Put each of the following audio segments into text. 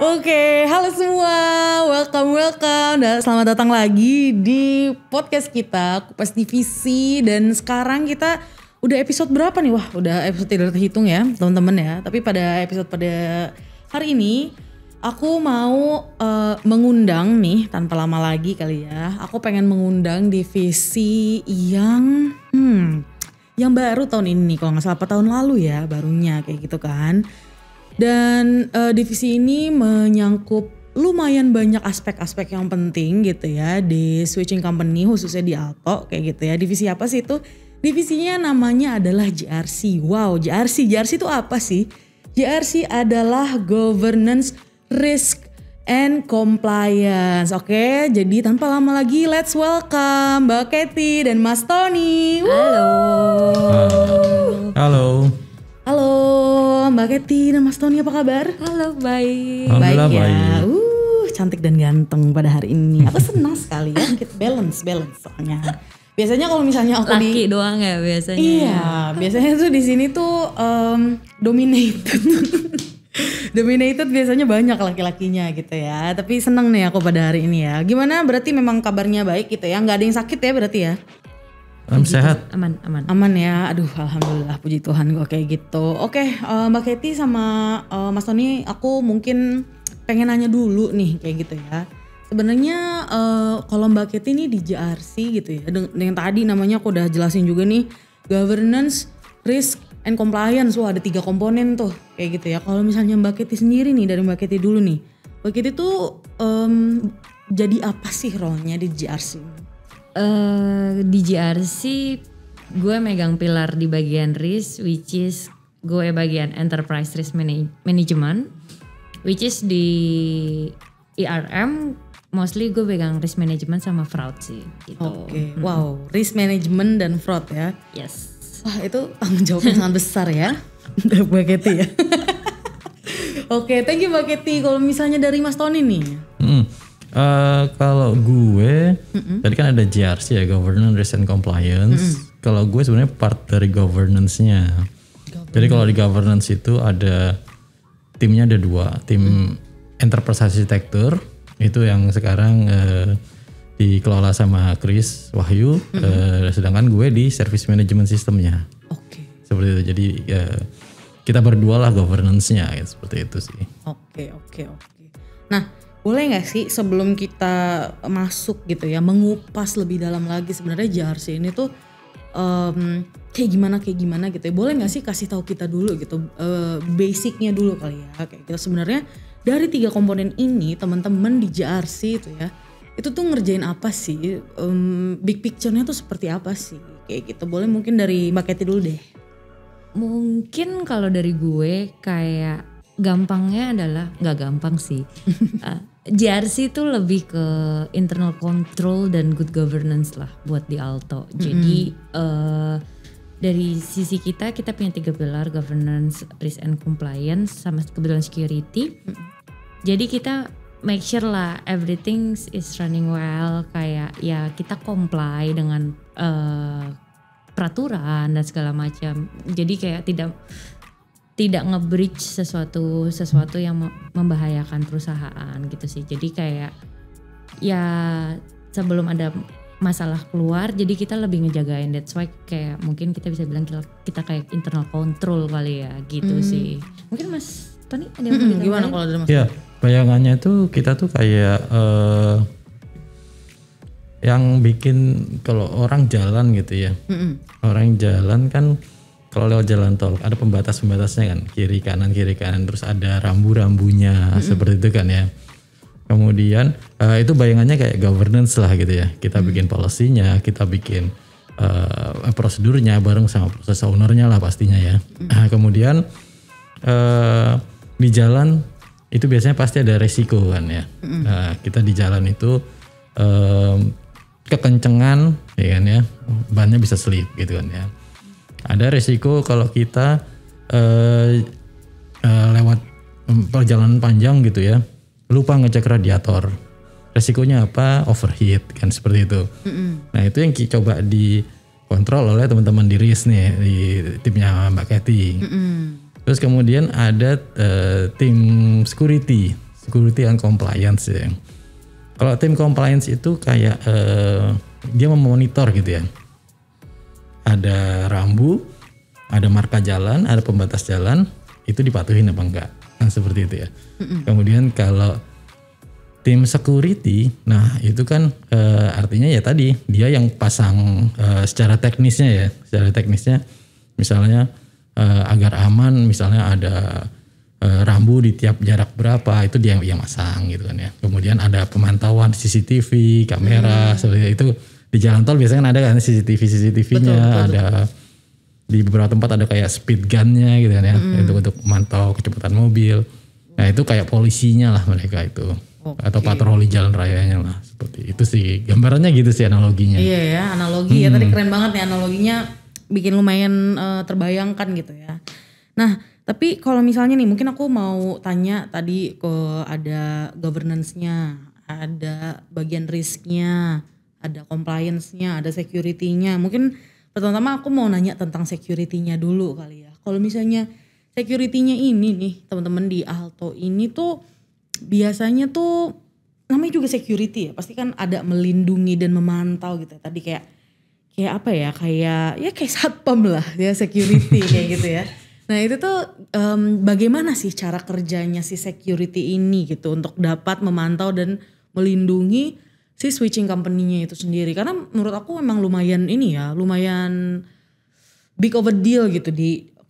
Oke, halo semua, welcome dan selamat datang lagi di podcast kita Kupas Divisi. Dan sekarang kita udah episode berapa nih? Wah, udah episode tidak terhitung ya teman-teman ya. Tapi pada episode pada hari ini aku mau mengundang nih, tanpa lama lagi kali ya, aku pengen mengundang divisi yang baru tahun ini, kalau nggak salah apa tahun lalu ya barunya kayak gitu kan. Dan divisi ini menyangkup lumayan banyak aspek-aspek yang penting gitu ya di switching company, khususnya di Alto kayak gitu ya. Divisi apa sih itu? Divisinya namanya adalah JRC. Wow, JRC itu apa sih? JRC adalah Governance, Risk, and Compliance. Oke, jadi tanpa lama lagi let's welcome Mbak Katy dan Mas Tony. Halo. Halo Mbak Katy dan Mas Tony, apa kabar? Halo, baik. Alhamdulillah Baik ya. baik. Cantik dan ganteng pada hari ini. Aku senang sekali ya, kita balance soalnya. Biasanya kalau misalnya aku Laki doang ya biasanya. Iya, biasanya tuh di sini tuh dominated. Dominated biasanya banyak laki-lakinya gitu ya. Tapi seneng nih aku pada hari ini ya. Gimana, berarti memang kabarnya baik gitu ya? Nggak ada yang sakit ya berarti ya? Sehat. Aman. Aman ya, aduh alhamdulillah, puji Tuhan kok kayak gitu. Oke, Mbak Katy sama Mas Tony, aku mungkin pengen nanya dulu nih kayak gitu ya. Sebenarnya kalau Mbak Katy ini di JRC gitu ya, dengan tadi namanya aku udah jelasin juga nih, Governance, Risk, and Compliance. Wah, ada 3 komponen tuh kayak gitu ya. Kalau misalnya Mbak Katy sendiri nih, dari Mbak Katy dulu nih, Mbak Katy tuh jadi apa sih role-nya di JRC? Di JRC gue megang pilar di bagian risk, which is gue bagian enterprise risk management, which is di ERM mostly gue pegang risk management sama fraud sih gitu. Oke, wow, risk management dan fraud ya. Yes. Wah, itu tanggung jawab yang sangat besar ya, Mbak Katy ya. Oke, thank you Mbak Katy. Kalau misalnya dari Mas Tony nih. Kalau gue, tadi kan ada JRC ya, Governance, Risk, and Compliance. Kalau gue sebenarnya part dari governance-nya. Jadi kalau di governance itu ada timnya ada 2, tim Enterprise Architecture itu yang sekarang dikelola sama Chris Wahyu, sedangkan gue di Service Management Systemnya. Oke. Seperti itu. Jadi kita berdua lah governance-nya, gitu, seperti itu sih. Oke. Nah, boleh nggak sih sebelum kita masuk gitu ya, mengupas lebih dalam lagi sebenarnya JRC ini tuh kayak gimana gitu ya. Boleh nggak sih kasih tahu kita dulu gitu, basicnya dulu kali ya. Kayak gitu sebenarnya dari 3 komponen ini teman-teman di JRC itu ya, itu tuh ngerjain apa sih? Big picture-nya tuh seperti apa sih? Kayak gitu. Boleh mungkin dari Mbak Katy dulu deh. Mungkin kalau dari gue kayak gampangnya adalah, nggak gampang sih. JRC itu lebih ke internal control dan good governance lah buat di Alto. Jadi dari sisi kita punya 3 pilar, governance, risk and compliance, sama kebetulan security. Jadi kita make sure lah everything is running well, kayak ya kita comply dengan peraturan dan segala macam. Jadi kayak tidak nge-breach sesuatu yang membahayakan perusahaan gitu sih. Jadi kayak ya sebelum ada masalah keluar, jadi kita lebih ngejagain. That's why kayak mungkin kita bisa bilang kita kayak internal control kali ya gitu sih. Mungkin Mas Tony ada yang mau ditambahin? Gimana kalau dari Mas? Ya, bayangannya tuh kita tuh kayak yang bikin kalau orang jalan gitu ya. Orang jalan kan kalau lewat jalan tol ada pembatas-pembatasnya kan, kiri kanan terus ada rambu-rambunya seperti itu kan ya. Kemudian itu bayangannya kayak governance lah gitu ya. Kita bikin policy-nya, kita bikin prosedurnya bareng sama proses owner-nya lah pastinya ya. Kemudian di jalan itu biasanya pasti ada resiko kan ya. Kita di jalan itu kekencengan ya kan ya, bannya bisa slip gitu kan ya. Ada resiko kalau kita lewat perjalanan panjang gitu ya, lupa ngecek radiator. Resikonya apa? Overheat kan, seperti itu. Nah itu yang coba dikontrol oleh teman-teman di RIS nih, di timnya Mbak Katy. Terus kemudian ada tim security security and compliance ya. Kalau tim compliance itu kayak dia memonitor gitu ya. Ada rambu, ada marka jalan, ada pembatas jalan, itu dipatuhin apa enggak? Nah, seperti itu ya. Kemudian kalau tim security, nah itu kan artinya ya tadi dia yang pasang secara teknisnya ya, misalnya agar aman, misalnya ada rambu di tiap jarak berapa, itu dia yang masang gitu kan ya. Kemudian ada pemantauan CCTV, kamera, seperti itu. Di jalan tol biasanya kan ada kan CCTV-nya, ada di beberapa tempat ada kayak speed gun-nya gitu kan ya, untuk memantau kecepatan mobil. Nah itu kayak polisinya lah mereka itu. Atau patroli jalan rayanya lah, seperti itu sih gambarannya gitu sih analoginya. Iya ya, analogi ya tadi keren banget nih analoginya, bikin lumayan terbayangkan gitu ya. Nah tapi kalau misalnya nih mungkin aku mau tanya tadi ada governance-nya, ada bagian risk-nya, ada compliance-nya, ada security-nya. Mungkin pertama aku mau nanya tentang security-nya dulu kali ya. Kalau misalnya security-nya ini nih teman-teman di Aalto ini tuh biasanya tuh namanya juga security ya, pasti kan ada melindungi dan memantau gitu. Tadi kayak apa ya, kayak satpam lah ya, security kayak gitu ya. Nah itu tuh bagaimana sih cara kerjanya si security ini gitu untuk dapat memantau dan melindungi si switching company-nya itu sendiri. Karena menurut aku memang lumayan big of a deal gitu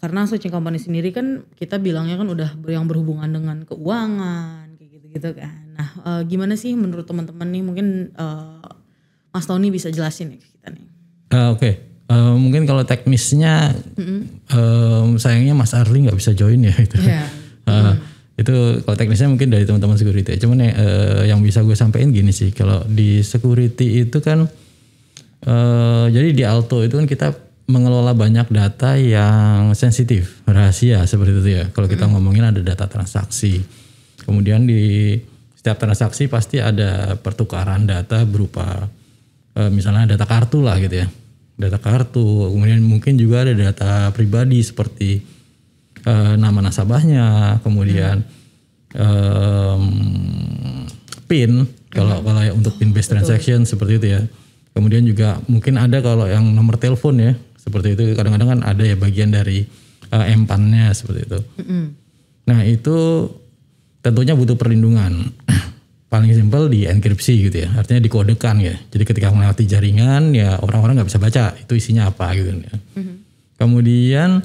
karena switching company sendiri kan kita bilangnya kan udah yang berhubungan dengan keuangan gitu kan. Nah gimana sih menurut teman-teman nih, mungkin Mas Tony bisa jelasin ya ke kita nih. Oke. Mungkin kalau teknisnya sayangnya Mas Arli nggak bisa join ya itu. Yeah. Itu kalau teknisnya mungkin dari teman-teman security. Cuman yang bisa gue sampaikan gini sih, kalau di security itu kan jadi di Aalto itu kan kita mengelola banyak data yang sensitif, rahasia seperti itu ya. Kalau kita ngomongin ada data transaksi. Kemudian di setiap transaksi pasti ada pertukaran data berupa misalnya data kartu lah gitu ya. Data kartu, kemudian mungkin juga ada data pribadi seperti nama nasabahnya, kemudian PIN kalau untuk PIN based transaction seperti itu ya. Kemudian juga mungkin ada kalau yang nomor telepon ya, seperti itu. Kadang-kadang kan ada ya bagian dari MPAN-nya seperti itu. Nah itu tentunya butuh perlindungan. Paling simpel di enkripsi gitu ya, artinya dikodekan ya. Jadi ketika melewati jaringan ya orang-orang nggak bisa baca itu isinya apa gitu ya. Kemudian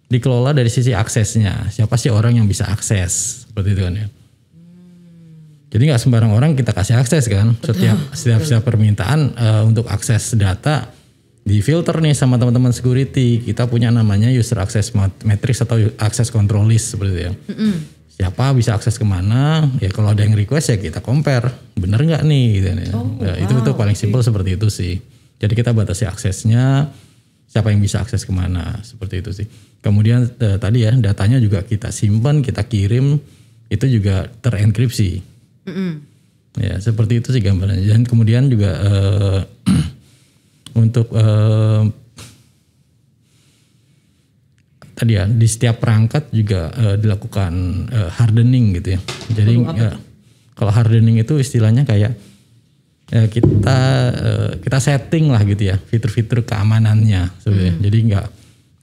dikelola dari sisi aksesnya, siapa sih orang yang bisa akses seperti itu kan ya. Jadi nggak sembarang orang kita kasih akses kan. Setiap permintaan untuk akses data difilter nih sama teman-teman security. Kita punya namanya user access matrix atau access control list seperti itu ya. Siapa bisa akses kemana, ya kalau ada yang request ya kita compare, bener nggak nih gitu ya. Itu paling simpel seperti itu sih. Jadi kita batasi aksesnya, siapa yang bisa akses kemana, seperti itu sih. Kemudian tadi ya datanya juga kita simpan, kita kirim, itu juga terenkripsi. Ya seperti itu sih gambarannya. Dan kemudian juga untuk tadi ya di setiap perangkat juga dilakukan hardening gitu ya. Jadi kalau hardening itu istilahnya kayak kita setting lah gitu ya fitur-fitur keamanannya sebenarnya. Jadi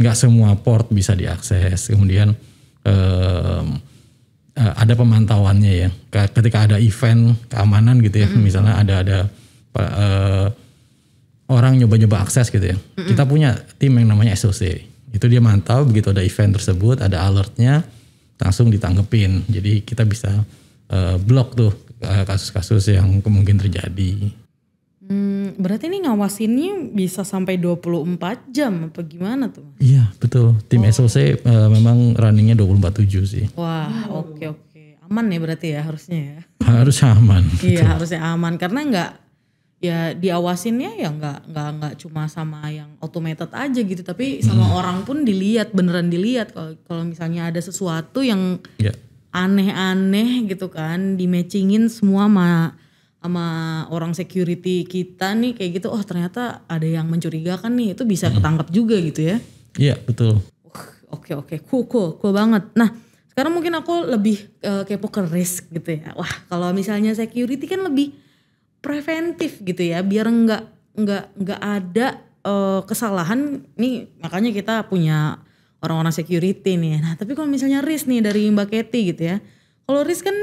nggak semua port bisa diakses. Kemudian ada pemantauannya ya. Ketika ada event keamanan gitu ya, misalnya ada orang nyoba-nyoba akses gitu ya. Kita punya tim yang namanya SOC. Itu dia mantau begitu ada event tersebut, ada alertnya, langsung ditanggepin. Jadi kita bisa blok tuh kasus-kasus yang kemungkinan terjadi. Berarti ini ngawasinnya bisa sampai 24 jam apa gimana tuh? Iya betul, tim SOC memang runningnya 24/7 sih. Wah oke. Aman ya berarti ya harusnya ya? Harus aman. Iya harusnya aman karena nggak ya diawasinnya ya nggak cuma sama yang automated aja gitu, tapi sama orang pun beneran dilihat kalau misalnya ada sesuatu yang aneh-aneh gitu kan, di matchingin semua sama orang security kita nih kayak gitu, oh ternyata ada yang mencurigakan nih, itu bisa ketangkap juga gitu ya. Iya betul. Oke, cool banget. Nah Karena mungkin aku lebih kepo ke risk gitu ya. Wah, kalau misalnya security kan lebih preventif gitu ya, biar nggak ada kesalahan nih. Makanya kita punya orang-orang security nih. Nah, tapi kalau misalnya risk nih dari Mbak Kety gitu ya. Kalau risk kan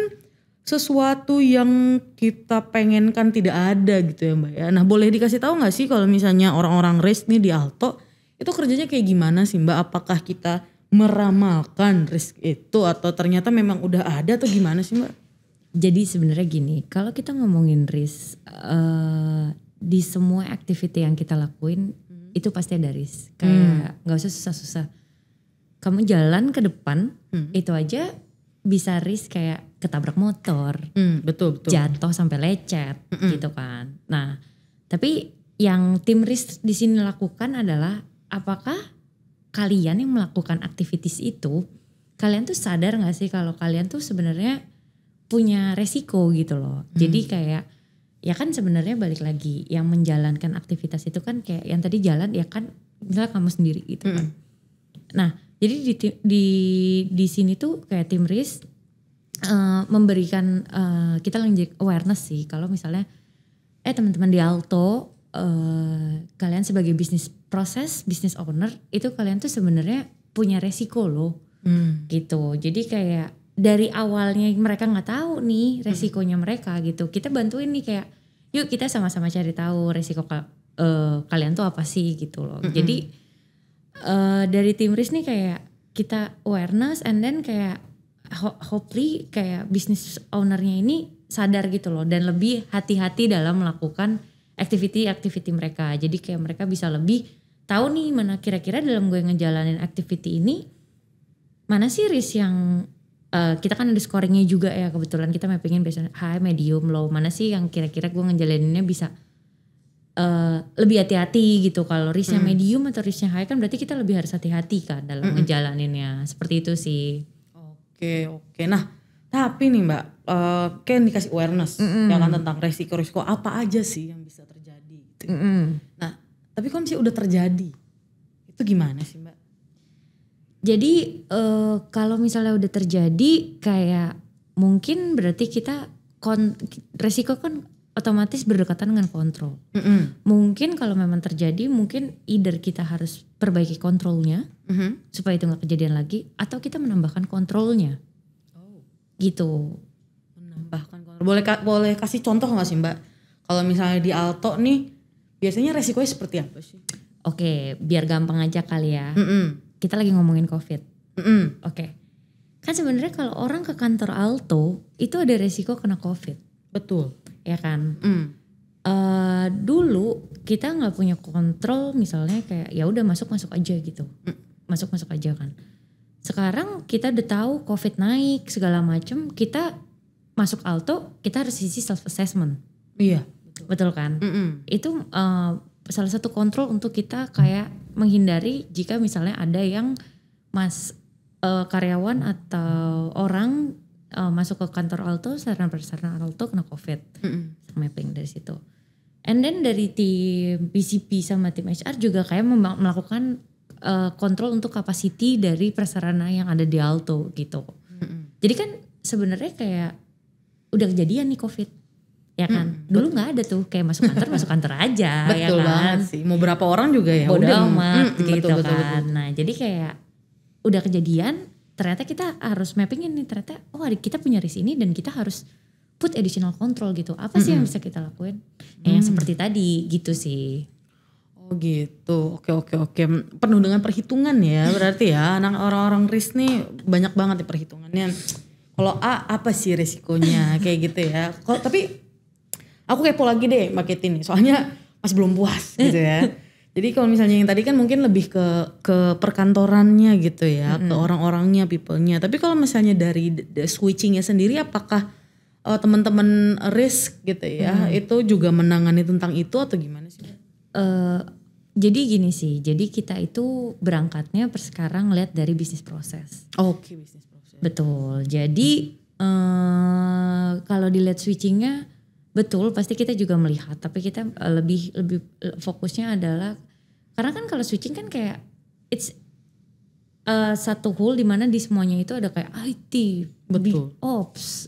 sesuatu yang kita pengenkan tidak ada gitu ya Mbak ya. Nah, boleh dikasih tahu nggak sih kalau misalnya orang-orang risk nih di Alto itu kerjanya kayak gimana sih Mbak? Apakah kita meramalkan risk itu atau ternyata memang udah ada atau gimana sih Mbak? Jadi sebenarnya gini, kalau kita ngomongin risk di semua activity yang kita lakuin itu pasti ada risk. Kayak nggak usah susah-susah. Kamu jalan ke depan itu aja bisa risk kayak ketabrak motor, Betul. jatuh sampai lecet gitu kan. Nah, tapi yang tim risk di sini lakukan adalah apakah kalian yang melakukan aktivitas itu, kalian tuh sadar nggak sih kalau kalian tuh sebenarnya punya resiko gitu loh. Jadi kayak ya kan sebenarnya balik lagi yang menjalankan aktivitas itu kan kayak yang tadi jalan ya kan misalnya kamu sendiri gitu kan. Nah, jadi di sini tuh kayak tim risk memberikan kita lagi awareness sih kalau misalnya teman-teman di Alto kalian sebagai bisnis owner itu kalian tuh sebenarnya punya resiko loh gitu. Jadi kayak dari awalnya mereka nggak tahu nih resikonya mereka gitu. Kita bantuin nih kayak yuk kita sama-sama cari tahu resiko kalian tuh apa sih gitu loh. Jadi dari tim risk nih kayak kita awareness and then kayak hopefully kayak business ownernya ini sadar gitu loh dan lebih hati-hati dalam melakukan activity mereka. Jadi kayak mereka bisa lebih tahu nih mana kira-kira dalam gue ngejalanin activity ini mana sih risk yang kita kan ada scoringnya juga ya, kebetulan kita mappingin biasanya high, medium, low. Mana sih yang kira-kira gue ngejalaninnya bisa lebih hati-hati gitu. Kalau risknya medium atau risknya high kan berarti kita lebih harus hati-hati kan dalam ngejalaninnya. Seperti itu sih. Oke. Nah, tapi nih Mbak, kan dikasih awareness ya kan tentang resiko-resiko apa aja sih yang bisa terjadi gitu. Nah, tapi kalau misalnya udah terjadi, itu gimana sih Mbak? Jadi kalau misalnya udah terjadi kayak mungkin berarti kita resiko kan otomatis berdekatan dengan kontrol. Mungkin kalau memang terjadi mungkin either kita harus perbaiki kontrolnya supaya itu gak kejadian lagi atau kita menambahkan kontrolnya. Gitu. Menambahkan kontrol. Boleh kasih contoh gak sih Mbak? Kalau misalnya di Alto nih biasanya resikonya seperti apa sih? Oke, biar gampang aja kali ya. Kita lagi ngomongin COVID. Oke. Kan sebenarnya kalau orang ke kantor Alto itu ada resiko kena COVID. Betul. Ya kan? Dulu kita nggak punya kontrol misalnya kayak ya udah masuk aja gitu. Masuk aja kan. Sekarang kita udah tahu COVID naik segala macem, kita masuk Alto kita harus isi self assessment. Iya. Betul kan? Itu salah satu kontrol untuk kita kayak menghindari jika misalnya ada yang karyawan atau orang masuk ke kantor Alto, sarana Alto kena COVID. Mapping dari situ. And then dari tim BCP sama tim HR juga kayak melakukan kontrol untuk capacity dari prasarana yang ada di Alto gitu. Jadi kan sebenarnya kayak udah kejadian nih COVID. Ya kan, dulu nggak ada tuh kayak masuk kantor aja. Betul ya kan? banget sih, mau berapa orang juga ya bodo udah amat gitu betul. Nah jadi kayak udah kejadian, ternyata kita harus mappingin nih ternyata kita punya risk ini dan kita harus put additional control gitu. Apa sih yang bisa kita lakuin? Yang seperti tadi gitu sih. Oh gitu, oke. Penuh dengan perhitungan ya berarti ya. Anak orang-orang risk nih banyak banget nih perhitungannya. Kalau A apa sih resikonya kayak gitu ya. Tapi aku kepo lagi deh Mbak Kety nih, soalnya masih belum puas gitu ya. Jadi kalau misalnya yang tadi kan mungkin lebih ke perkantorannya gitu ya, ke orang-orangnya, people-nya. Tapi kalau misalnya dari switchingnya sendiri, apakah teman-teman risk gitu ya, itu juga menangani tentang itu atau gimana sih? Jadi gini sih, jadi kita itu berangkatnya sekarang lihat dari bisnis proses. Oke, bisnis proses. Betul. Jadi kalau dilihat switchingnya betul pasti kita juga melihat, tapi kita lebih fokusnya adalah karena kan kalau switching kan kayak it's satu whole dimana di semuanya itu ada kayak IT, Betul. ops,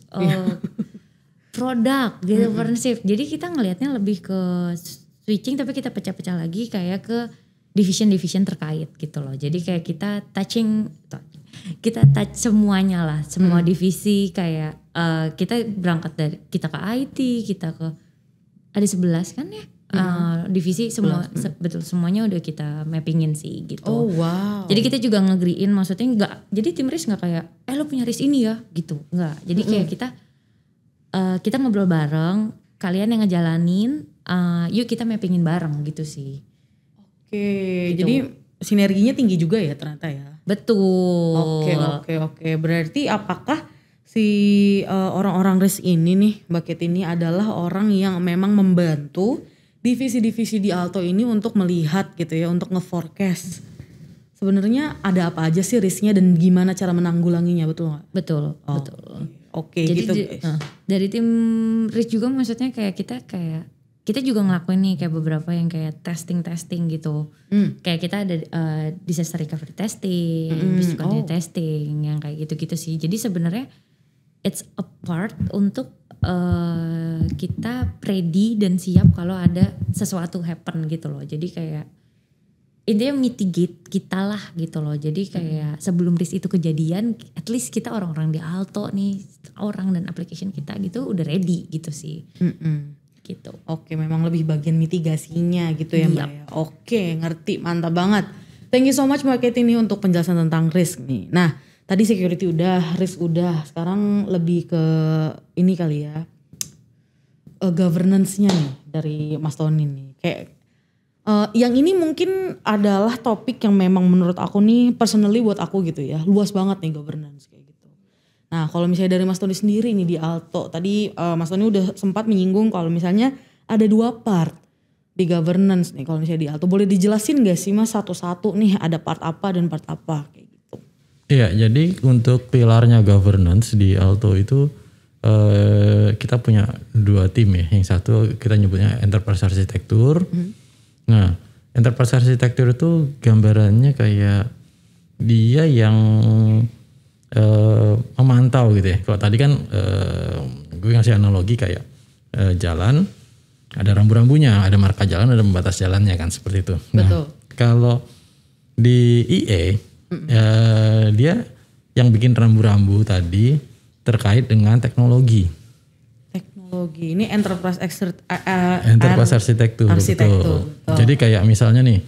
produk, governorship. Jadi kita ngelihatnya lebih ke switching tapi kita pecah-pecah lagi kayak ke division-division terkait gitu loh. Jadi kayak kita touch semuanya lah, semua divisi kayak kita berangkat dari kita ke IT, kita ke ada 11 kan ya. Divisi semua betul semuanya udah kita mappingin sih gitu. Oh wow. Jadi kita juga ngegriin, maksudnya nggak, jadi tim risk nggak kayak lo punya risk ini ya gitu, nggak. Jadi kayak kita ngobrol bareng, kalian yang ngejalanin, yuk kita mappingin bareng gitu sih. Oke, Gitu. jadi sinerginya tinggi juga ya ternyata ya. Betul. Oke. Berarti apakah si orang-orang risk ini nih, Mbak Kate ini adalah orang yang memang membantu divisi-divisi di Alto ini untuk melihat gitu ya, untuk nge-forecast sebenarnya ada apa aja sih risknya dan gimana cara menanggulanginya, betul nggak? Betul. Oke, Jadi gitu guys. dari tim risk juga maksudnya kayak kita juga ngelakuin nih kayak beberapa yang kayak testing gitu. Kayak kita ada disaster recovery testing, business continuity testing, yang kayak gitu-gitu sih. Jadi sebenarnya it's a part untuk kita ready dan siap kalau ada sesuatu happen gitu loh. Jadi kayak intinya mitigate kita lah gitu loh. Jadi kayak sebelum risk itu kejadian, at least kita orang-orang di Alto nih, orang dan application kita gitu udah ready gitu sih. Gitu. Oke, memang lebih bagian mitigasinya gitu ya Mbak ya. Oke, ngerti, mantap banget. Thank you so much Mbak Kate ini untuk penjelasan tentang risk nih. Nah, tadi security udah, risk udah, sekarang lebih ke ini kali ya, governance-nya nih dari Mas Tony nih. Kayak yang ini mungkin adalah topik yang memang menurut aku nih, personally buat aku gitu ya, luas banget nih governance kayak gitu. Nah, kalau misalnya dari Mas Tony sendiri nih di Alto, tadi Mas Tony udah sempat menyinggung kalau misalnya ada 2 part di governance nih kalau misalnya di Alto. Boleh dijelasin gak sih Mas satu-satu nih ada part apa dan part apa kayak gitu? Iya, jadi untuk pilarnya governance di Alto itu kita punya 2 tim ya. Yang satu kita nyebutnya enterprise architecture. Nah, enterprise architecture itu gambarannya kayak dia yang memantau gitu ya. Kalau tadi kan gue ngasih analogi kayak jalan, ada rambu-rambunya, ada marka jalan, ada pembatas jalannya kan, seperti itu. Betul. Nah, kalau di IE dia yang bikin rambu-rambu tadi terkait dengan teknologi. Teknologi ini enterprise Arsitektur, betul. Jadi kayak misalnya nih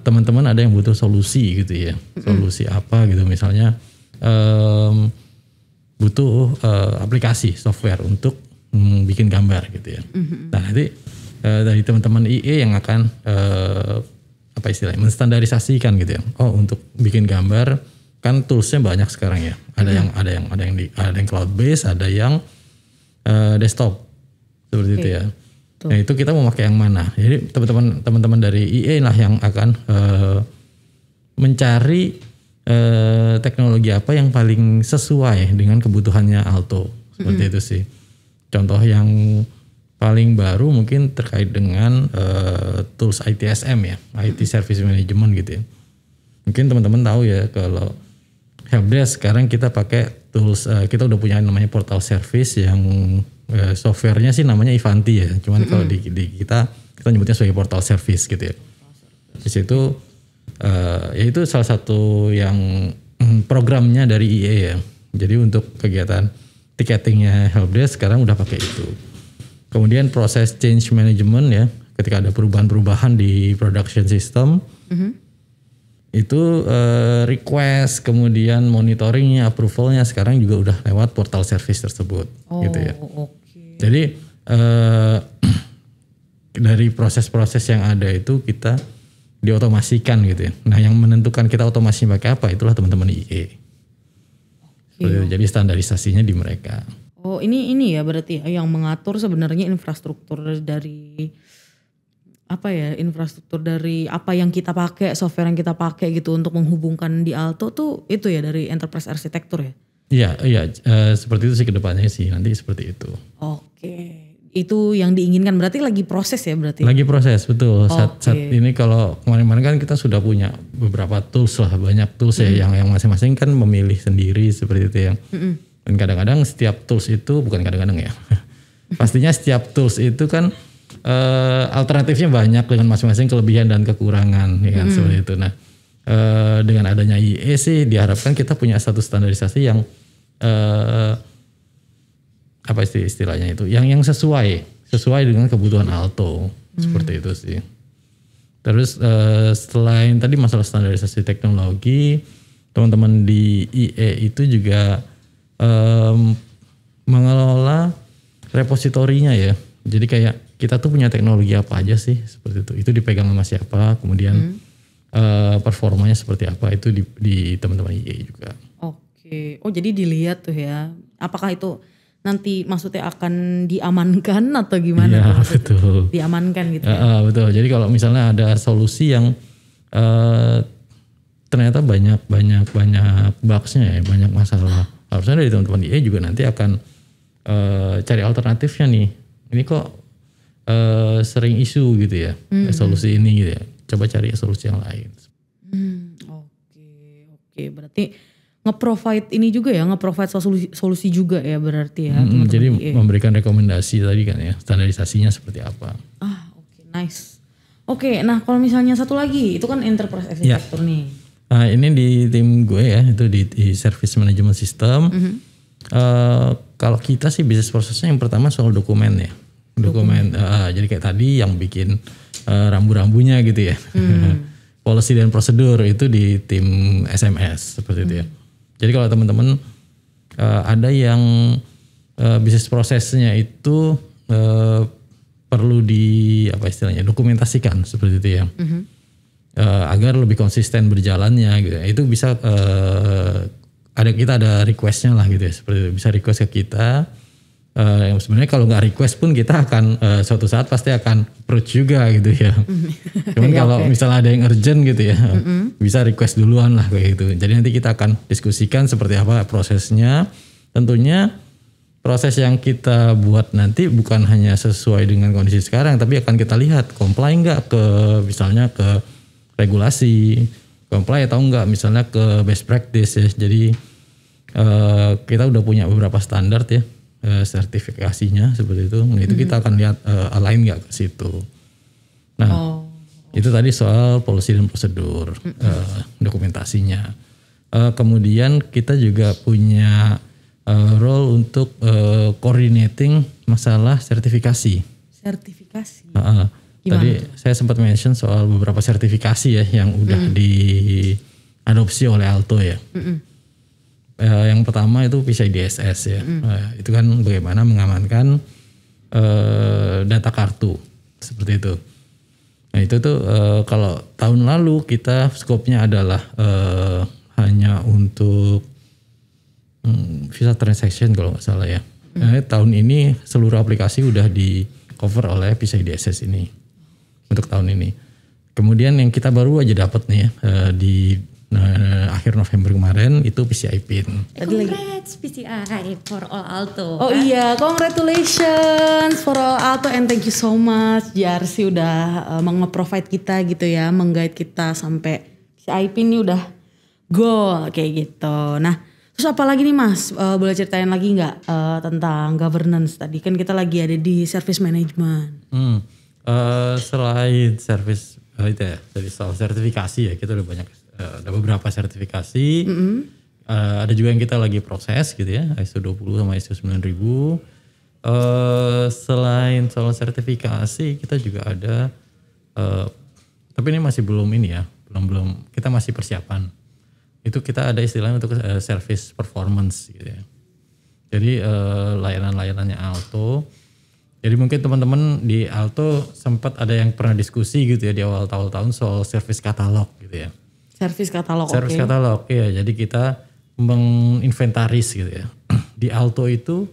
teman-teman ada yang butuh solusi gitu ya, solusi apa gitu misalnya butuh aplikasi software untuk bikin gambar gitu ya. Nah nanti dari teman-teman IE yang akan apa istilahnya menstandarisasikan gitu ya. Oh untuk bikin gambar kan toolsnya banyak sekarang ya. Ada yang cloud based, ada yang desktop seperti itu ya. Nah itu kita mau pakai yang mana? Jadi teman-teman dari IE lah yang akan mencari teknologi apa yang paling sesuai dengan kebutuhannya Alto. Seperti itu sih. Contoh yang paling baru mungkin terkait dengan tools ITSM ya, IT Service Management gitu ya. Mungkin teman-teman tahu ya kalau Helpdesk sekarang kita pakai tools, kita udah punya namanya Portal Service yang softwarenya sih namanya Ivanti ya. Cuman kalau di kita nyebutnya sebagai Portal Service gitu ya. Di situ ya itu salah satu yang programnya dari IE ya. Jadi untuk kegiatan ticketingnya Helpdesk sekarang udah pakai itu. Kemudian proses change management ya, ketika ada perubahan-perubahan di production system, itu request, kemudian monitoringnya, approvalnya sekarang juga udah lewat portal service tersebut, gitu ya. Okay. Jadi dari proses-proses yang ada itu kita diotomasikan gitu ya. Nah yang menentukan kita otomasi pakai apa itulah teman-teman IE. Jadi standarisasinya di mereka. Oh ini ya berarti yang mengatur sebenarnya infrastruktur dari infrastruktur dari apa yang kita pakai, software yang kita pakai gitu untuk menghubungkan di Alto tuh itu ya dari enterprise architecture ya? Iya seperti itu sih kedepannya sih nanti seperti itu. Oke, itu yang diinginkan, berarti lagi proses ya berarti. Lagi proses, betul. Saat ini kalau kemarin-kemarin kan kita sudah punya beberapa tools lah, banyak tools ya yang masing-masing kan memilih sendiri seperti itu ya. Dan kadang-kadang setiap tools itu, bukan kadang-kadang ya, pastinya setiap tools itu kan alternatifnya banyak dengan masing-masing kelebihan dan kekurangan ya kan, seperti itu. Nah dengan adanya IE sih diharapkan kita punya satu standarisasi yang apa istilahnya itu, yang sesuai dengan kebutuhan Alto, seperti itu sih. Terus selain tadi masalah standarisasi teknologi, teman-teman di IE itu juga mengelola repositorinya ya. Jadi kayak kita tuh punya teknologi apa aja sih, seperti itu. Itu dipegang sama siapa, kemudian performanya seperti apa, itu di teman-teman IE juga. Oke, oh jadi dilihat tuh ya, apakah itu nanti maksudnya akan diamankan atau gimana? Iya betul. Diamankan gitu ya? Betul, jadi kalau misalnya ada solusi yang ternyata banyak bugsnya ya, banyak masalah. Harusnya dari teman-teman IE juga nanti akan cari alternatifnya nih. Ini kok sering isu gitu ya, solusi ini gitu ya. Coba cari solusi yang lain. Oke, berarti nge-provide ini juga ya, nge-provide solusi juga ya berarti ya. Jadi memberikan rekomendasi tadi kan ya, standarisasinya seperti apa. Oke, nice. Oke, nah kalau misalnya satu lagi, itu kan enterprise architecture nih. Nah ini di tim gue ya, itu di service management system. Kalau kita sih bisnis prosesnya yang pertama soal dokumen ya. Dokumen. Jadi kayak tadi yang bikin rambu-rambunya gitu ya. Policy dan prosedur itu di tim SMS seperti itu ya. Jadi kalau teman-teman ada yang bisnis prosesnya itu perlu apa istilahnya, dokumentasikan seperti itu ya. Agar lebih konsisten berjalannya gitu. Itu bisa kita ada requestnya lah gitu ya, seperti itu. Bisa request ke kita. Yang sebenarnya kalau nggak request pun kita akan suatu saat pasti akan approach juga gitu ya. Cuman kalau misalnya ada yang urgent gitu ya, bisa request duluan lah kayak gitu. Jadi nanti kita akan diskusikan seperti apa prosesnya. Tentunya proses yang kita buat nanti bukan hanya sesuai dengan kondisi sekarang, tapi akan kita lihat comply nggak ke misalnya ke regulasi, comply atau enggak misalnya ke best practice ya. Jadi kita udah punya beberapa standar ya, sertifikasinya seperti itu. Nah itu kita akan lihat align nggak ke situ. Nah itu tadi soal policy dan prosedur, dokumentasinya. Kemudian kita juga punya role untuk coordinating masalah sertifikasi. Sertifikasi. Tadi saya sempat mention soal beberapa sertifikasi ya yang udah diadopsi oleh Alto ya. Yang pertama itu PCI DSS ya. Itu kan bagaimana mengamankan data kartu seperti itu. Nah itu tuh kalau tahun lalu kita skopnya adalah hanya untuk Visa transaction kalau nggak salah ya. Tahun ini seluruh aplikasi udah di cover oleh PCI DSS ini untuk tahun ini. Kemudian yang kita baru aja dapat nih ya, di akhir November kemarin itu PCI PIN. Congrats PCI for all Alto. Oh iya, congratulations for all Alto and thank you so much JRC udah nge-provide kita gitu ya, meng-guide kita sampai PCI PIN ini udah go kayak gitu. Nah, terus apa lagi nih Mas? Boleh ceritain lagi nggak tentang governance tadi? Kan kita lagi ada di service management. Selain service itu ya, dari soal sertifikasi ya, kita udah banyak, ada beberapa sertifikasi. Ada juga yang kita lagi proses gitu ya, ISO 20 sama ISO 9000. Selain soal sertifikasi, kita juga ada, tapi ini masih belum ini ya, belum kita masih persiapan. Itu kita ada istilahnya untuk service performance gitu ya. Jadi layanan-layanannya Alto. Jadi mungkin teman-teman di Alto sempat ada yang pernah diskusi gitu ya di awal tahun soal service katalog gitu ya. Service katalog. Service katalog ya. Jadi kita menginventaris gitu ya. Di Alto itu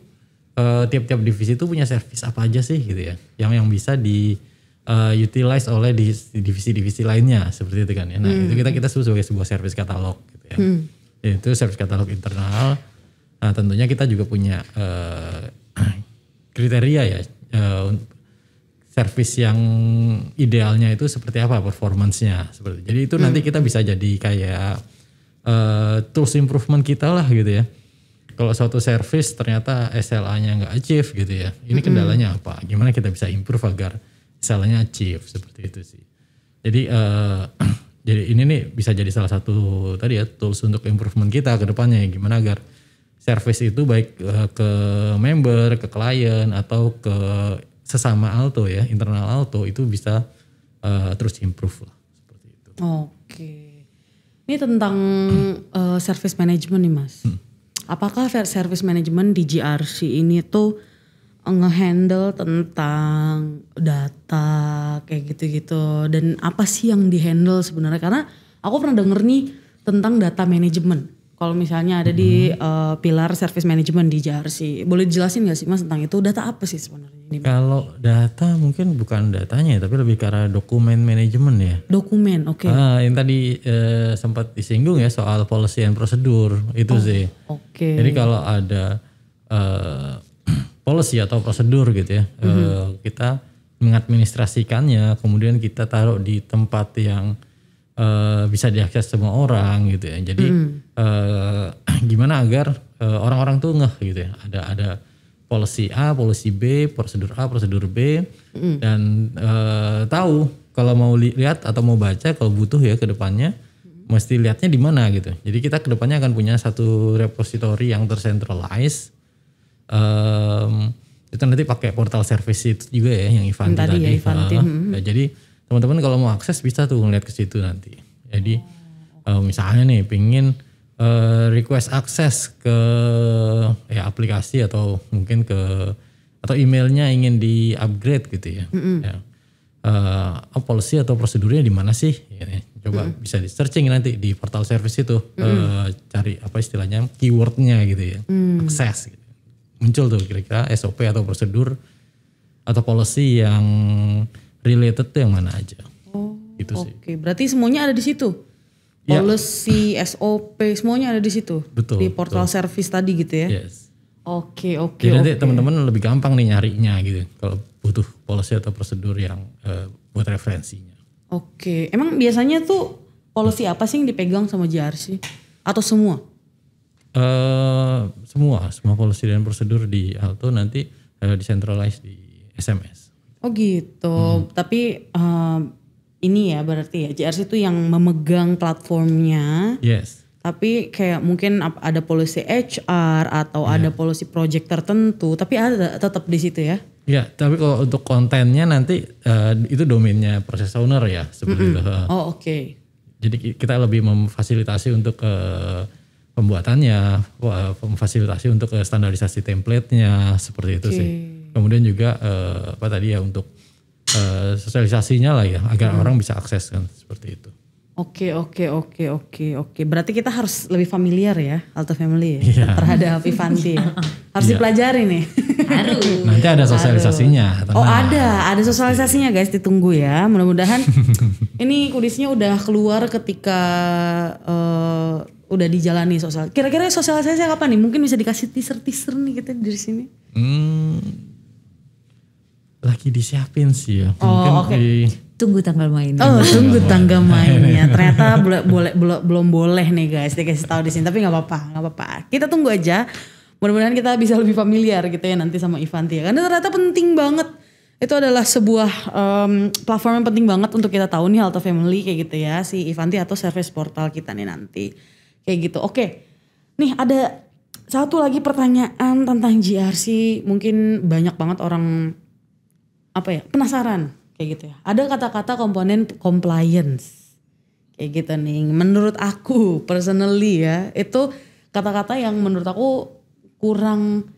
tiap-tiap divisi itu punya service apa aja sih gitu ya. Yang bisa di utilize oleh divisi-divisi lainnya seperti itu kan ya. Nah itu kita sebut sebagai sebuah service katalog gitu ya. Itu service katalog internal. Nah tentunya kita juga punya kriteria ya. service yang idealnya itu seperti apa performance-nya seperti. Jadi itu nanti kita bisa jadi kayak tools improvement kita lah gitu ya. Kalau suatu service ternyata SLA-nya nggak achieve gitu ya. Ini kendalanya apa? Gimana kita bisa improve agar SLA-nya achieve seperti itu sih. Jadi jadi ini nih bisa jadi salah satu tadi ya tools untuk improvement kita ke depannya. Gimana agar service itu baik ke member, ke klien atau ke sesama Alto ya, internal Alto itu bisa terus improve lah seperti itu. Oke. Ini tentang service management nih Mas. Apakah service management di GRC ini tuh ngehandle tentang data kayak gitu-gitu, dan apa sih yang dihandle sebenarnya? Karena aku pernah denger nih tentang data management. Kalau misalnya ada di pilar service management di JRC, boleh dijelasin gak sih Mas tentang itu? Data apa sih sebenarnya ini? Kalau data mungkin bukan datanya, tapi lebih ke arah dokumen manajemen ya. Dokumen, oke. Yang tadi sempat disinggung ya soal policy and prosedur itu sih. Oke. Jadi kalau ada policy atau prosedur gitu ya, kita mengadministrasikannya, kemudian kita taruh di tempat yang bisa diakses semua orang gitu ya. Jadi gimana agar orang-orang tuh ngeh gitu ya. Ada policy A, policy B, prosedur A, prosedur B, dan tahu kalau mau lihat atau mau baca kalau butuh ya ke depannya mesti lihatnya di mana gitu. Jadi kita ke depannya akan punya satu repository yang tercentralized. Itu nanti pakai portal service itu juga ya yang Ivanti tadi. Ya, Ivanti. Jadi teman-teman kalau mau akses bisa tuh ngeliat ke situ nanti. Jadi misalnya nih pingin request akses ke ya aplikasi atau mungkin atau emailnya ingin di upgrade gitu ya. Policy atau prosedurnya di mana sih? Ya, coba bisa di searching nanti di portal service itu, cari apa istilahnya keywordnya gitu ya, akses. Gitu. Muncul tuh kira-kira SOP atau prosedur atau policy yang related tuh yang mana aja. Gitu sih. Oke, berarti semuanya ada di situ. Policy, SOP, semuanya ada di situ. Betul. Di portal service tadi gitu ya. Yes. Oke. Jadi nanti teman-teman lebih gampang nih nyarinya gitu. Kalau butuh policy atau prosedur yang buat referensinya. Oke, emang biasanya tuh policy apa sih yang dipegang sama JRC? Atau semua? Semua policy dan prosedur di Alto nanti decentralized di SMS. Oh gitu. Tapi ini ya berarti ya JRC itu yang memegang platformnya. Yes. Tapi kayak mungkin ada policy HR atau ada policy project tertentu, tapi ada tetap di situ ya. Ya, tapi kalau untuk kontennya nanti itu domainnya process owner ya seperti itu. Oh oke. Jadi kita lebih memfasilitasi untuk pembuatannya, memfasilitasi untuk standarisasi template-nya seperti itu sih. Kemudian juga apa tadi ya untuk sosialisasinya lah ya agar orang bisa akses kan seperti itu. Oke. Berarti kita harus lebih familiar ya Alto Family ya, terhadap Ivanti ya. Harus dipelajari nih. Nanti ada sosialisasinya. Oh ada sosialisasinya guys, ditunggu ya. Mudah-mudahan ini kudisnya udah keluar ketika udah dijalani sosial. Kira-kira sosialisasinya kapan nih? Mungkin bisa dikasih teaser nih kita dari sini. Lagi disiapin sih ya. Oke. Tunggu tanggal mainnya. Tunggu tanggal mainnya. Ternyata belum boleh nih guys dikasih tahu di sini. Tapi nggak apa-apa. Kita tunggu aja. Mudah-mudahan kita bisa lebih familiar gitu ya nanti sama Ivanti ya. Karena ternyata penting banget. Itu adalah sebuah platform yang penting banget untuk kita tahu nih Alto Family kayak gitu ya. Si Ivanti atau service portal kita nih nanti. Kayak gitu. Oke. Nih ada satu lagi pertanyaan tentang GRC. Mungkin banyak banget orang penasaran kayak gitu ya. Ada kata-kata komponen compliance kayak gitu nih. Menurut aku personally ya, itu kata-kata yang menurut aku kurang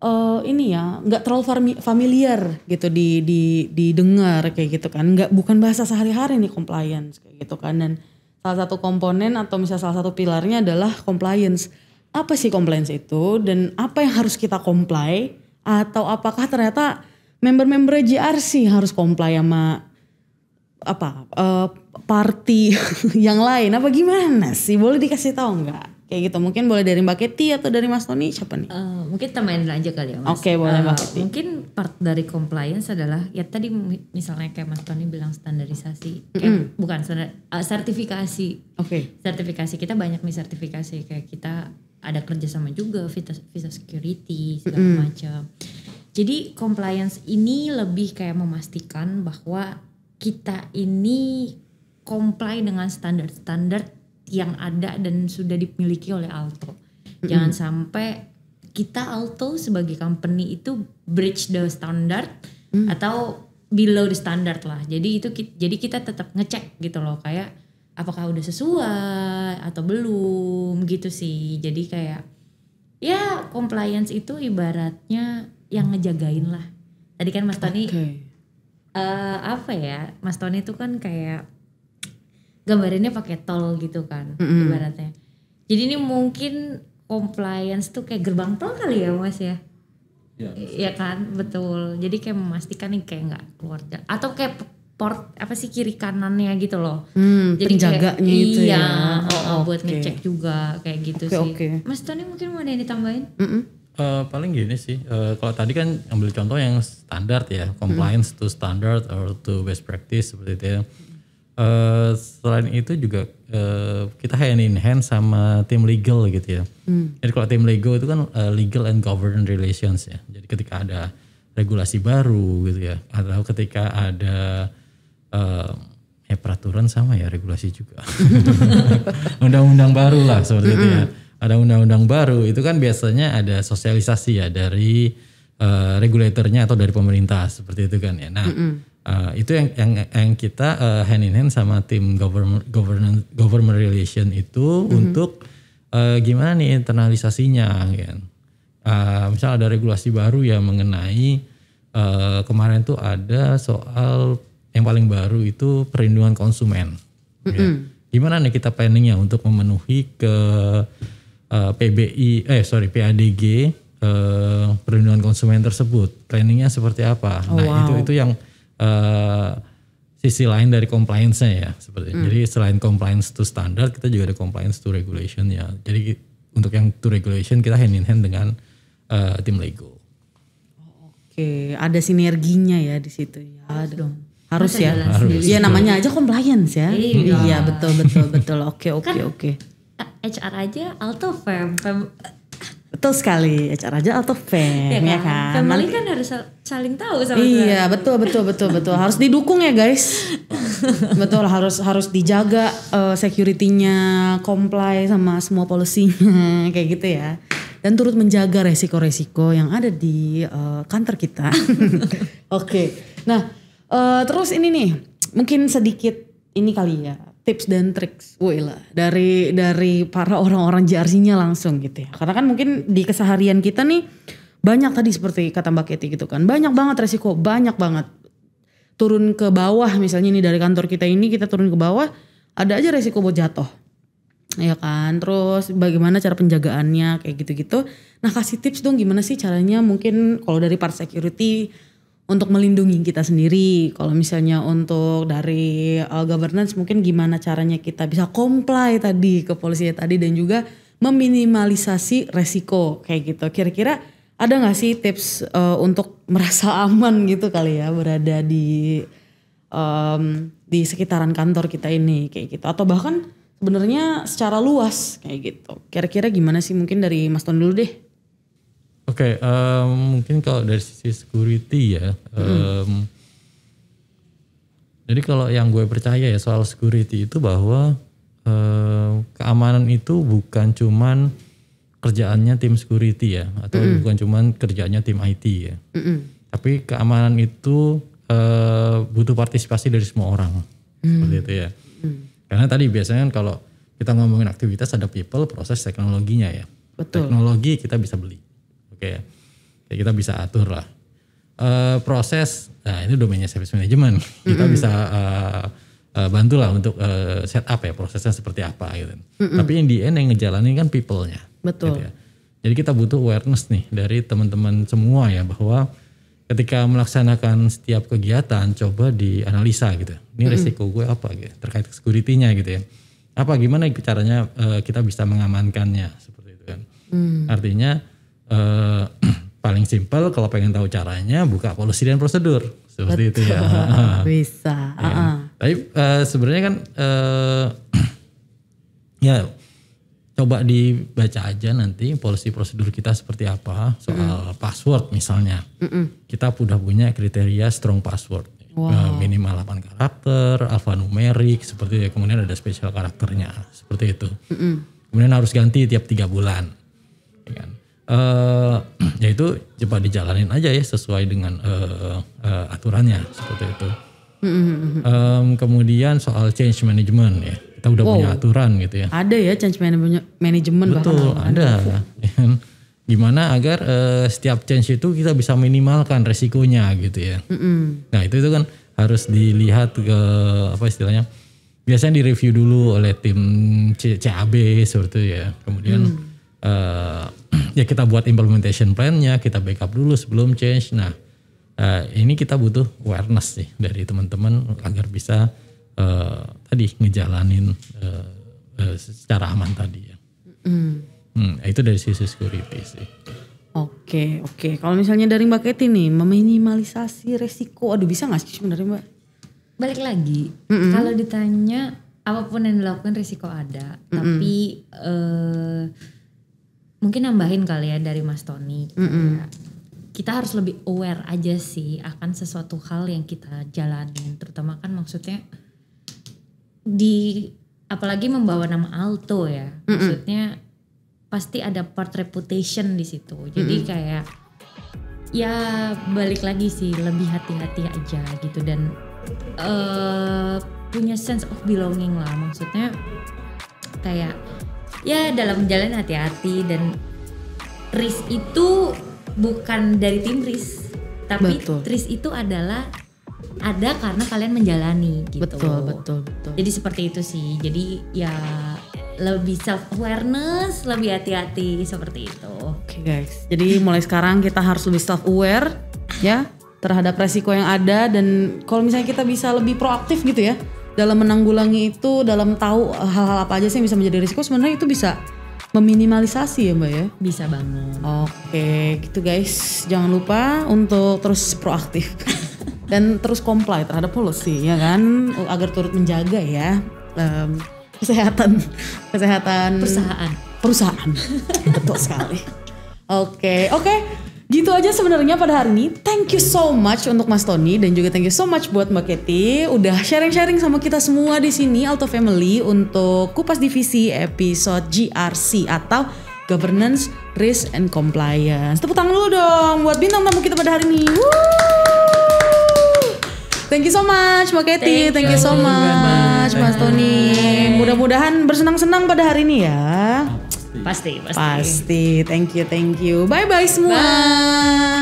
nggak terlalu familiar gitu didengar kayak gitu kan. Bukan bahasa sehari-hari nih compliance kayak gitu kan. Dan salah satu komponen atau misalnya salah satu pilarnya adalah compliance. Apa sih compliance itu dan apa yang harus kita comply, atau apakah ternyata member-member JRC harus comply sama party yang lain apa gimana sih? Boleh dikasih tahu nggak? Kayak gitu. Mungkin boleh dari Mbak Kety atau dari Mas Tony, siapa nih? Mungkin tambahin aja kali ya Mas. Oke, boleh Mbak Kety. Mungkin part dari compliance adalah ya tadi misalnya kayak Mas Tony bilang standarisasi, bukan sertifikasi. Oke. Sertifikasi kita banyak nih sertifikasi, kayak kita ada kerjasama juga visa security segala macam. Jadi compliance ini lebih kayak memastikan bahwa kita ini comply dengan standar-standar yang ada dan sudah dimiliki oleh Alto. Jangan sampai kita Alto sebagai company itu breach the standard atau below the standard lah. Jadi kita tetap ngecek gitu loh, kayak apakah udah sesuai atau belum gitu sih. Jadi kayak ya compliance itu ibaratnya yang ngejagain lah. Tadi kan Mas Tony apa ya? Mas Tony itu kan kayak gambarinnya pakai tol gitu kan ibaratnya. Jadi ini mungkin compliance tuh kayak gerbang tol kali ya Mas ya. Iya kan, betul. Jadi kayak memastikan nih kayak nggak keluar atau kayak port apa sih kiri kanannya gitu loh. Jadi penjaganya kayak, itu iya, ya. Buat ngecek juga kayak gitu sih. Mas Tony mungkin mau ada yang ditambahin? Paling gini sih, kalau tadi kan ambil contoh yang standar ya, compliance to standard or to best practice seperti itu ya. Selain itu juga kita hand in hand sama tim legal gitu ya. Jadi kalau tim legal itu kan legal and governance relations ya. Jadi ketika ada regulasi baru gitu ya, atau ketika ada peraturan sama ya, regulasi juga. Undang-undang baru lah seperti itu ya. Ada undang-undang baru itu kan biasanya ada sosialisasi ya dari regulatornya atau dari pemerintah seperti itu kan ya. Nah itu yang kita hand in hand sama tim government relation itu untuk gimana nih internalisasinya kan. Misal ada regulasi baru ya mengenai kemarin tuh ada soal yang paling baru itu perlindungan konsumen. Ya. Gimana nih kita planningnya untuk memenuhi ke PADG perlindungan konsumen tersebut. Planningnya seperti apa? Itu yang sisi lain dari compliance-nya ya seperti. Jadi selain compliance to standard, kita juga ada compliance to regulation ya. Jadi untuk yang to regulation kita hand in hand dengan tim Lego. Oke, ada sinerginya ya di situ ya. Harus ya. Harus. Ya namanya aja compliance ya. Iya betul. Oke. HR aja Alto Fem. Betul sekali, HR aja atau fam ya kan. Family kan harus saling tahu sama Iya, betul. Harus didukung ya guys. Betul, harus dijaga security-nya, comply sama semua policy-nya kayak gitu ya. Dan turut menjaga resiko-resiko yang ada di kantor kita. Oke. Nah, terus ini nih, mungkin sedikit ini kali ya. Tips dan triks, dari para orang-orang JRC-nya langsung gitu ya. Karena kan mungkin di keseharian kita nih banyak tadi seperti kata Mbak Kety gitu kan. Banyak banget resiko, banyak banget. Turun ke bawah misalnya nih dari kantor kita ini kita turun ke bawah ada aja resiko buat jatuh. Ya kan, terus bagaimana cara penjagaannya kayak gitu-gitu. Nah kasih tips dong gimana sih caranya mungkin kalau dari part security untuk melindungi kita sendiri. Kalau misalnya untuk dari governance mungkin gimana caranya kita bisa comply tadi ke polisi tadi dan juga meminimalisasi resiko kayak gitu. Kira-kira ada gak sih tips untuk merasa aman gitu kali ya berada di sekitaran kantor kita ini kayak gitu. Atau bahkan sebenarnya secara luas kayak gitu. Kira-kira gimana sih mungkin dari Mas Ton dulu deh. Oke, mungkin kalau dari sisi security ya, jadi kalau yang gue percaya ya soal security itu bahwa keamanan itu bukan cuman kerjaannya tim security ya, atau bukan cuman kerjaannya tim IT ya, tapi keamanan itu butuh partisipasi dari semua orang, seperti itu ya. Karena tadi biasanya kan kalau kita ngomongin aktivitas ada people, proses, teknologinya ya. Betul. Teknologi kita bisa beli. Oke, ya kita bisa atur lah. Proses, nah ini domainnya service management. Kita bisa bantu lah untuk set up ya prosesnya seperti apa gitu. Tapi in the end yang ngejalanin kan people-nya. Betul. Gitu ya. Jadi kita butuh awareness nih dari teman-teman semua ya bahwa ketika melaksanakan setiap kegiatan coba dianalisa gitu. Ini resiko gue apa gitu terkait security-nya gitu ya. gimana caranya kita bisa mengamankannya seperti itu kan. Artinya paling simpel kalau pengen tahu caranya buka policy dan prosedur seperti itu ya. Bisa. Tapi sebenarnya kan ya coba dibaca aja nanti policy prosedur kita seperti apa soal password misalnya. Kita udah punya kriteria strong password. Minimal 8 karakter, alphanumerik seperti itu. Kemudian ada special karakternya seperti itu. Kemudian harus ganti tiap 3 bulan. Ya kan? Ya itu coba dijalanin aja ya sesuai dengan aturannya seperti itu. Kemudian soal change management ya, kita udah punya aturan gitu ya. Ada ya change management. Betul, ada. Gimana agar setiap change itu kita bisa minimalkan resikonya gitu ya. Nah itu kan harus dilihat ke apa istilahnya. Biasanya direview dulu oleh tim CAB seperti itu ya. Kemudian ya kita buat implementation plan-nya, kita backup dulu sebelum change. Nah ini kita butuh awareness sih dari teman-teman agar bisa tadi ngejalanin secara aman tadi ya. Itu dari sisi security sih. Oke. Kalau misalnya dari Mbak Kety nih, meminimalisasi resiko, aduh bisa gak sih sebenarnya Mbak? Balik lagi, kalau ditanya apapun yang dilakukan resiko ada, tapi mungkin nambahin kali ya dari Mas Tony. Kita harus lebih aware aja sih akan sesuatu hal yang kita jalanin, terutama kan maksudnya apalagi membawa nama Alto ya, maksudnya pasti ada part reputation di situ. Jadi kayak ya balik lagi sih lebih hati-hati aja gitu dan punya sense of belonging lah, maksudnya kayak ya dalam jalan hati-hati dan risk itu bukan dari tim risk tapi risk itu adalah ada karena kalian menjalani gitu. Betul. Jadi seperti itu sih. Jadi ya lebih self awareness, lebih hati-hati seperti itu. Oke guys. Jadi mulai sekarang kita harus lebih self aware ya terhadap resiko yang ada, dan kalau misalnya kita bisa lebih proaktif gitu ya dalam menanggulangi itu, dalam tahu hal-hal apa aja sih yang bisa menjadi risiko, sebenarnya itu bisa meminimalisasi ya Mbak ya. Bisa banget. Oke, gitu guys. Jangan lupa untuk terus proaktif dan terus comply terhadap policy ya kan, agar turut menjaga ya kesehatan perusahaan. Betul sekali. Oke. Gitu aja sebenarnya pada hari ini. Thank you so much untuk Mas Tony dan juga thank you so much buat Mbak Kety udah sharing-sharing sama kita semua di sini Alto Family untuk Kupas Divisi episode GRC atau Governance, Risk and Compliance. Tepuk tangan dulu dong buat bintang tamu kita pada hari ini. Thank you so much Mbak Kety, thank you so much Mas Tony. Mudah-mudahan bersenang-senang pada hari ini ya. Pasti. Thank you. Bye-bye semua. Bye.